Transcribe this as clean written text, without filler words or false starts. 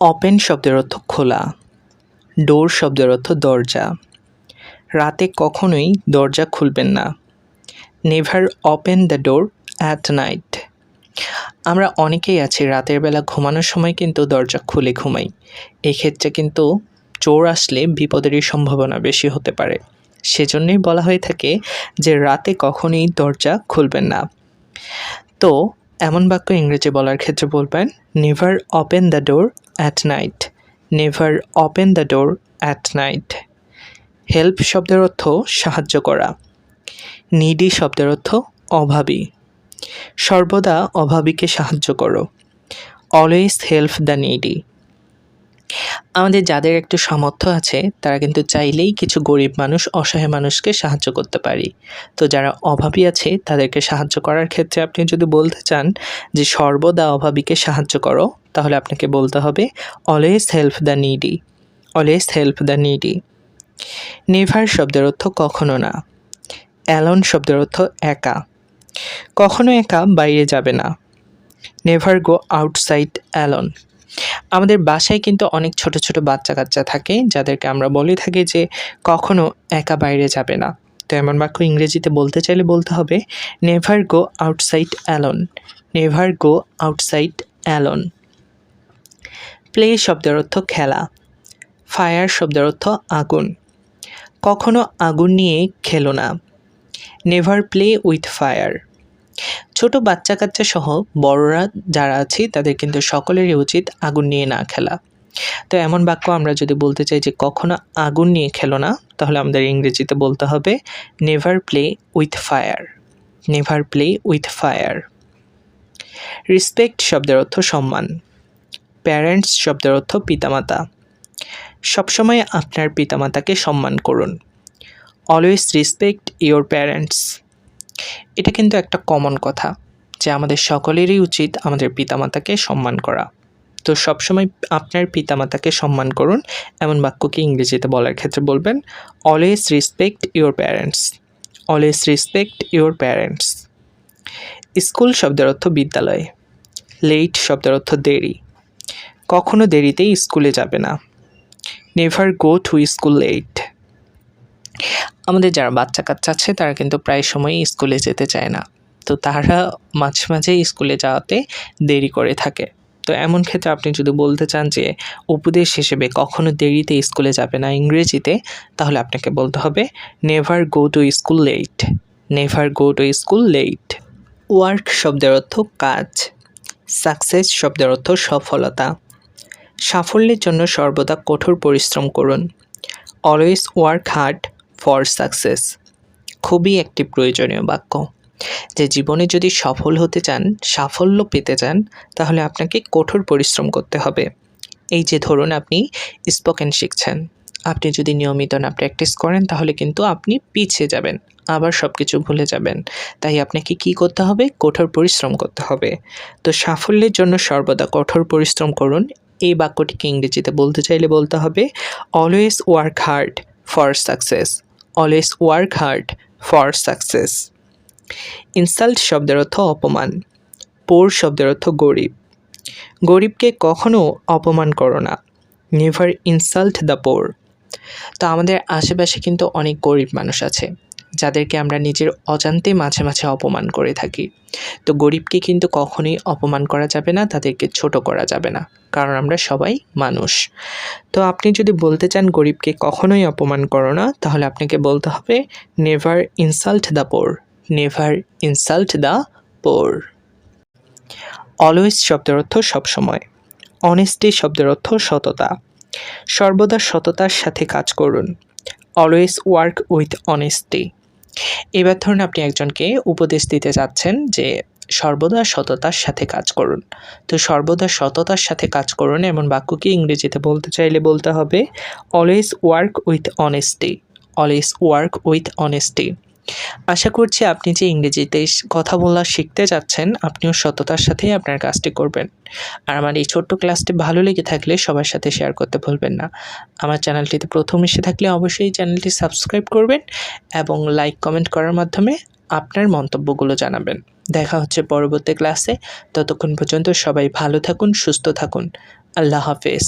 Open শব্দের অর্থ খোলা, ডোর শব্দের অর্থ দরজা। রাতে কখনোই দরজা খুলবেন না। Never open the door at night. আমরা অনেকেই আছি রাতের বেলা ঘুমানোর সময় কিন্তু দরজা খুলে ঘুমাই। এক্ষেত্রে কিন্তু চোর আসলে বিপদেরই সম্ভাবনা বেশি হতে পারে। সেজন্যই বলা হয়ে থাকে যে রাতে কখনোই দরজা খুলবেন না। তো এমন বাক্য ইংরেজি বলার ক্ষেত্রে বলবেন never open the door at night. Never open the door at night. Help শব্দের অর্থ সাহায্য করা। নিডি শব্দের অর্থ অভাবী। সর্বদা অভাবীকে সাহায্য করো। Always help the needy. আমাদের যাদের একটু সামর্থ্য আছে তারা কিন্তু চাইলেই কিছু গরিব মানুষ, অসহায় মানুষকে সাহায্য করতে পারি। তো যারা অভাবী আছে তাদেরকে সাহায্য করার ক্ষেত্রে আপনি যদি বলতে চান যে সর্বদা অভাবীকে সাহায্য করো, তাহলে আপনাকে বলতে হবে always help the needy. Always help the needy. Never শব্দের অর্থ কখনো না। অ্যালোন শব্দের অর্থ একা। কখনো একা বাইরে যাবে না। Never go outside alone. আমাদের বাসায় কিন্তু অনেক ছোট ছোট বাচ্চা কাচ্চা থাকে যাদেরকে আমরা বলে থাকি যে কখনো একা বাইরে যাবে না। তো এমন বাক্য ইংরেজিতে বলতে চাইলে বলতে হবে never go outside alone. Never go outside alone. Play শব্দের অর্থ খেলা। ফায়ার শব্দের অর্থ আগুন। কখনো আগুন নিয়ে খেলো না। Never play with fire. ছোট বাচ্চা কাচ্চা সহ বড়রা যারা আছে তাদের কিন্তু সকলেরই উচিত আগুন নিয়ে না খেলা। তো এমন বাক্য আমরা যদি বলতে চাই যে কখনো আগুন নিয়ে খেলো না, তাহলে আমাদের ইংরেজিতে বলতে হবে never play with fire. Never play with fire. Respect শব্দের অর্থ সম্মান। প্যারেন্টস শব্দের অর্থ পিতামাতা। সবসময় আপনার পিতামাতাকে সম্মান করুন। Always respect your parents. এটা কিন্তু একটা কমন কথা যে আমাদের সকলেরই উচিত আমাদের পিতামাতাকে সম্মান করা। তো সবসময় আপনার পিতামাতাকে সম্মান করুন, এমন বাক্যকে ইংরেজিতে বলার ক্ষেত্রে বলবেন always respect your parents. Always respect your parents. School শব্দের অর্থ বিদ্যালয়। লেট শব্দের অর্থ দেরি। কখনো দেরিতেই স্কুলে যাবে না। Never go to school late. আমাদের যারা বাচ্চা কাচ্চা আছে তারা কিন্তু প্রায় সময়ই স্কুলে যেতে চায় না। তো তারা মাঝে মাঝেই স্কুলে যাওয়াতে দেরি করে থাকে। তো এমন ক্ষেত্রে আপনি যদি বলতে চান যে উপদেশ হিসেবে কখনো দেরিতে স্কুলে যাবে না ইংরেজিতে, তাহলে আপনাকে বলতে হবে never go to school late. Never go to school late. Work শব্দের অর্থ কাজ। সাকসেস শব্দের অর্থ সফলতা। সাফল্যের জন্য সর্বদা কঠোর পরিশ্রম করুন। Always work hard for success. খুবই একটি প্রয়োজনীয় বাক্য যে জীবনে যদি সফল হতে চান, সাফল্য পেতে চান, তাহলে আপনাকে কঠোর পরিশ্রম করতে হবে। এই যে ধরুন আপনি স্পোকেন শিখছেন, আপনি যদি নিয়মিত না প্র্যাকটিস করেন তাহলে কিন্তু আপনি পিছিয়ে যাবেন, আবার সব কিছু ভুলে যাবেন। তাই আপনাকে কি করতে হবে? কঠোর পরিশ্রম করতে হবে। তো সাফল্যের জন্য সর্বদা কঠোর পরিশ্রম করুন, এই বাক্যটিকে ইংরেজিতে বলতে চাইলে বলতে হবে always work hard for success. Always work hard for success. Insult শব্দের অর্থ অপমান। পোর শব্দের অর্থ গরিব। গরিবকে কখনো অপমান করো না। Never insult the poor. তো আমাদের আশেপাশে কিন্তু অনেক গরিব মানুষ আছে যাদেরকে আমরা নিজের অজান্তে মাঝে মাঝে অপমান করে থাকি। তো গরিবকে কিন্তু কখনোই অপমান করা যাবে না, তাদেরকে ছোট করা যাবে না, কারণ আমরা সবাই মানুষ। তো আপনি যদি বলতে চান গরিবকে কখনোই অপমান করো না, তাহলে আপনাকে বলতে হবে never insult the poor. Never insult the poor. Always শব্দের অর্থ সবসময়। অনেস্টি শব্দের অর্থ সততা। সর্বদা সততার সাথে কাজ করুন। Always work with honesty. এবার ধরুন আপনি একজনকে উপদেশ দিতে যাচ্ছেন যে সর্বদা সততার সাথে কাজ করুন। তো সর্বদা সততার সাথে কাজ করুন এমন বাক্যকে ইংরেজিতে বলতে চাইলে বলতে হবে always work with honesty. Always work with honesty. আশা করছি আপনি যে ইংরেজিতে কথা বলা শিখতে যাচ্ছেন, আপনিও সততার সাথেই আপনার কাজটি করবেন। আর আমার এই ছোট্ট ক্লাসটি ভালো লেগে থাকলে সবার সাথে শেয়ার করতে ভুলবেন না। আমার চ্যানেলটিতে প্রথম এসে থাকলে অবশ্যই চ্যানেলটি সাবস্ক্রাইব করবেন এবং লাইক কমেন্ট করার মাধ্যমে আপনার মন্তব্যগুলো জানাবেন। দেখা হচ্ছে পরবর্তী ক্লাসে। ততক্ষণ পর্যন্ত সবাই ভালো থাকুন, সুস্থ থাকুন। আল্লাহ হাফেজ।